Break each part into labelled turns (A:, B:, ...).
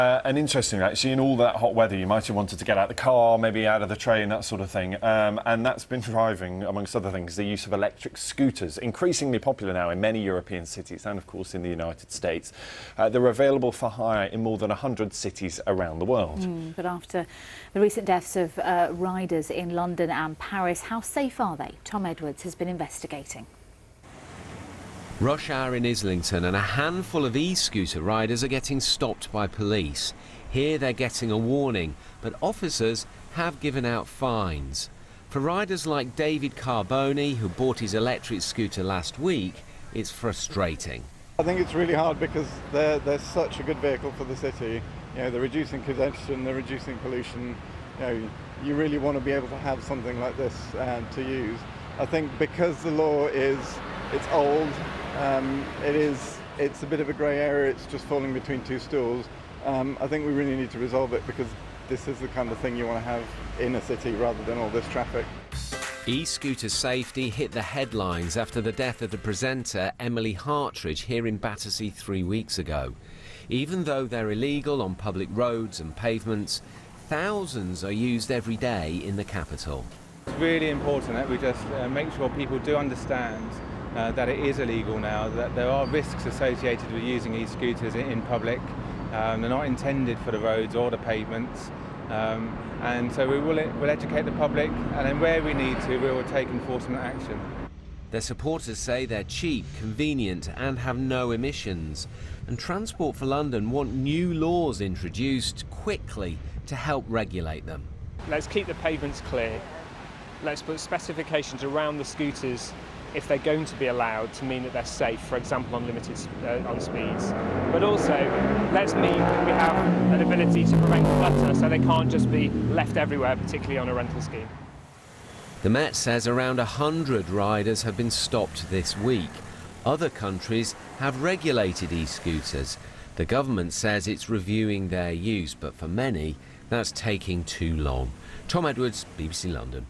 A: And interesting, actually, in all that hot weather, you might have wanted to get out of the car, maybe out of the train, that sort of thing. And that's been driving, amongst other things, the use of electric scooters, increasingly popular now in many European cities and, of course, in the United States. They're available for hire in more than 100 cities around the world.
B: But after the recent deaths of riders in London and Paris, how safe are they? Tom Edwards has been investigating.
C: Rush hour in Islington and a handful of e-scooter riders are getting stopped by police. Here they're getting a warning, but officers have given out fines. For riders like David Carboni, who bought his electric scooter last week, it's frustrating.
D: I think it's really hard because they're such a good vehicle for the city. You know, they're reducing congestion, they're reducing pollution. You know, you really want to be able to have something like this to use. I think because the law it's old, it's a bit of a grey area, it's just falling between two stools. I think we really need to resolve it because this is the kind of thing you want to have in a city rather than all this traffic.
C: E-scooter safety hit the headlines after the death of the presenter Emily Hartridge here in Battersea 3 weeks ago. Even though they're illegal on public roads and pavements, thousands are used every day in the capital.
E: It's really important that we just make sure people do understand that it is illegal now, that there are risks associated with using e-scooters in public. They're not intended for the roads or the pavements. And so we'll educate the public, and then where we need to, we will take enforcement action.
C: Their supporters say they're cheap, convenient and have no emissions. And Transport for London want new laws introduced quickly to help regulate them.
F: Let's keep the pavements clear. Let's put specifications around the scooters if they're going to be allowed to mean that they're safe, for example on limited on speeds. But also, let's mean that we have an ability to prevent clutter so they can't just be left everywhere, particularly on a rental scheme.
C: The Met says around 100 riders have been stopped this week. Other countries have regulated e-scooters. The government says it's reviewing their use, but for many, that's taking too long. Tom Edwards, BBC London.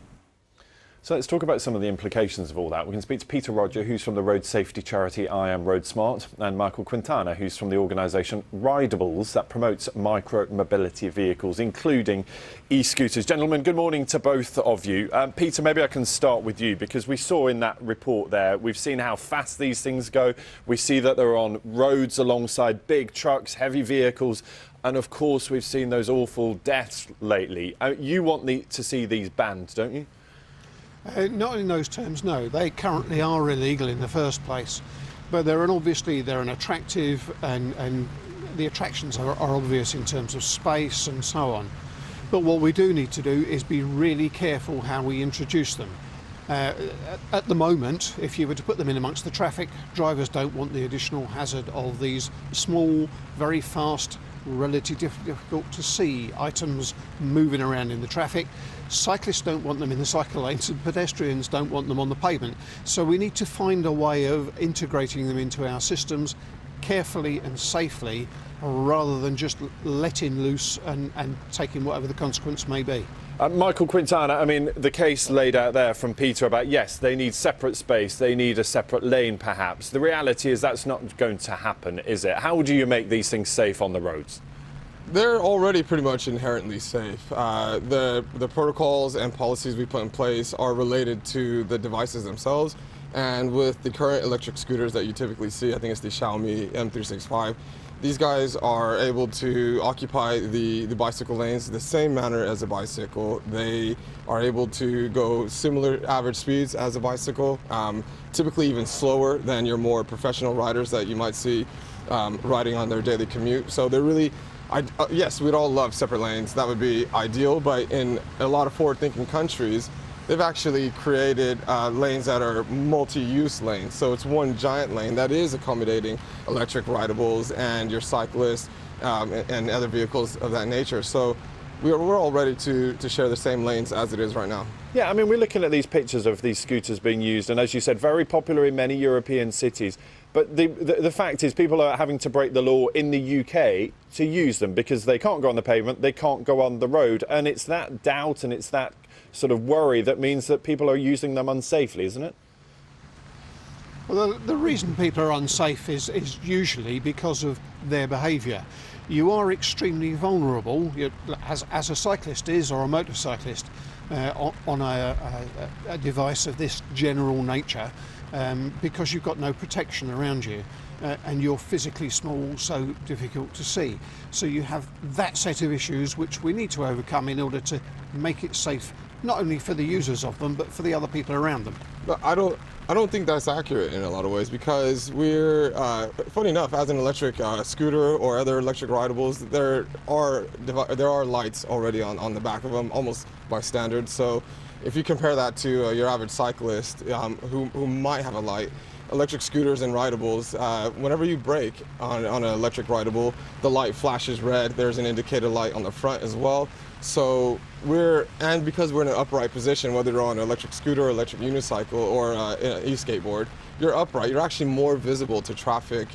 A: So let's talk about some of the implications of all that. We can speak to Peter Rodger, who's from the road safety charity I Am Road Smart, and Michael Quintana, who's from the organisation Ridables, that promotes micro-mobility vehicles, including e-scooters. Gentlemen, good morning to both of you. Peter, maybe I can start with you, because we saw in that report there, we've seen how fast these things go. We see that they're on roads alongside big trucks, heavy vehicles, and of course we've seen those awful deaths lately. You want to see these banned, don't you?
G: Not in those terms, no. They currently are illegal in the first place, but obviously they're an attractive, and the attractions are obvious in terms of space and so on. But what we do need to do is be really careful how we introduce them. At the moment, if you were to put them in amongst the traffic, drivers don't want the additional hazard of these small, very fast, relatively difficult to see items moving around in the traffic. Cyclists don't want them in the cycle lanes, and pedestrians don't want them on the pavement. So we need to find a way of integrating them into our systems carefully and safely, rather than just letting loose and taking whatever the consequence may be.
A: Michael Quintana, I mean, the case laid out there from Peter about, yes, they need separate space, they need a separate lane perhaps. The reality is that's not going to happen, is it? How do you make these things safe on the roads?
H: They're already pretty much inherently safe. The protocols and policies we put in place are related to the devices themselves. And with the current electric scooters that you typically see, I think it's the Xiaomi M365, these guys are able to occupy the bicycle lanes the same manner as a bicycle. They are able to go similar average speeds as a bicycle, typically even slower than your more professional riders that you might see riding on their daily commute. So they're really, yes, we'd all love separate lanes. That would be ideal, but in a lot of forward-thinking countries, they've actually created lanes that are multi-use lanes. So it's one giant lane that is accommodating electric ridables and your cyclists and other vehicles of that nature. So we're all ready to share the same lanes as it is right now.
A: Yeah, I mean, we're looking at these pictures of these scooters being used, and as you said, very popular in many European cities. But the fact is, people are having to break the law in the UK to use them because they can't go on the pavement, they can't go on the road, and it's that doubt and it's that sort of worry that means that people are using them unsafely, isn't it?
G: Well, the reason people are unsafe is usually because of their behaviour. you are extremely vulnerable, as a cyclist is, or a motorcyclist, on a device of this general nature, because you've got no protection around you. And you're physically small, so difficult to see. So you have that set of issues which we need to overcome in order to make it safe, not only for the users of them, but for the other people around them.
H: But I don't think that's accurate in a lot of ways, because we're, funny enough, as an electric scooter or other electric rideables, there are lights already on the back of them, almost by standard. So if you compare that to your average cyclist who might have a light, electric scooters and rideables, whenever you brake on an electric rideable, the light flashes red. There's an indicator light on the front as well. So because we're in an upright position, whether you're on an electric scooter, electric unicycle, or an e-skateboard, you're upright. You're actually more visible to traffic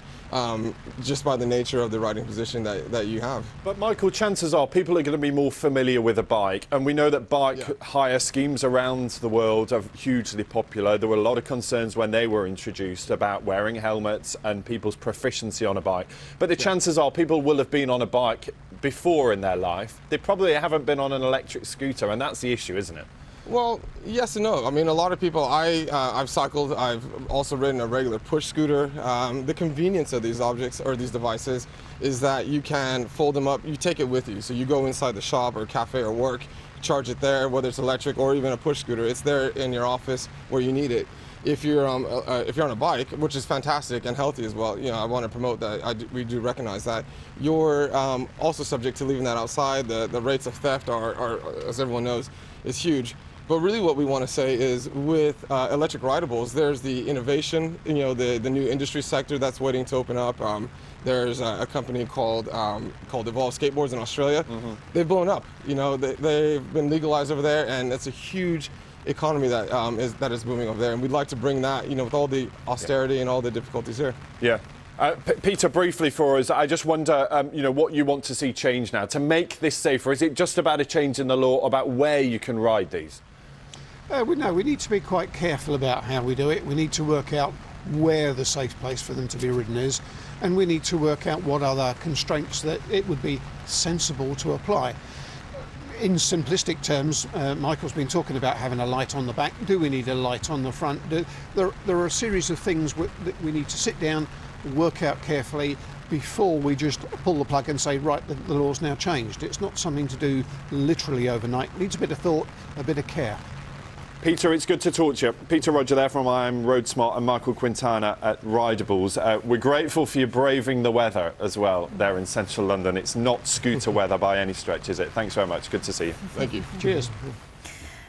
H: just by the nature of the riding position that you have.
A: But Michael, chances are people are going to be more familiar with a bike, and we know that bike hire schemes around the world are hugely popular. There were a lot of concerns when they were introduced about wearing helmets and people's proficiency on a bike. But the chances are people will have been on a bike before in their life. They probably haven't been on an electric scooter, and that's the issue, isn't it?
H: Well, yes and no. I mean, a lot of people, I've cycled, I've also ridden a regular push scooter. The convenience of these objects or these devices is that you can fold them up, you take it with you. So you go inside the shop or cafe or work, charge it there, whether it's electric or even a push scooter, it's there in your office where you need it. If you're on a bike, which is fantastic and healthy as well, I want to promote that. We do recognize that. You're also subject to leaving that outside. The rates of theft are, as everyone knows, is huge. But really what we want to say is with electric rideables, there's the innovation, the new industry sector that's waiting to open up. There's a company called Evolve Skateboards in Australia. Mm-hmm. They've blown up. They've been legalized over there, and it's a huge economy that is booming over there. And we'd like to bring that, with all the austerity and all the difficulties here.
A: Yeah. Peter, briefly for us, I just wonder, what you want to see change now to make this safer. Is it just about a change in the law about where you can ride these?
G: We need to be quite careful about how we do it. We need to work out where the safe place for them to be ridden is, and we need to work out what other constraints that it would be sensible to apply. In simplistic terms, Michael's been talking about having a light on the back. Do we need a light on the front? There are a series of things that we need to sit down, work out carefully before we just pull the plug and say, right, the law's now changed. It's not something to do literally overnight. It needs a bit of thought, a bit of care.
A: Peter, it's good to talk to you. Peter Rodger there from I Am Road Smart and Michael Quintana at Rideables. We're grateful for you braving the weather as well there in central London. It's not scooter weather by any stretch, is it? Thanks very much. Good to see you.
H: Thank you.
G: Cheers.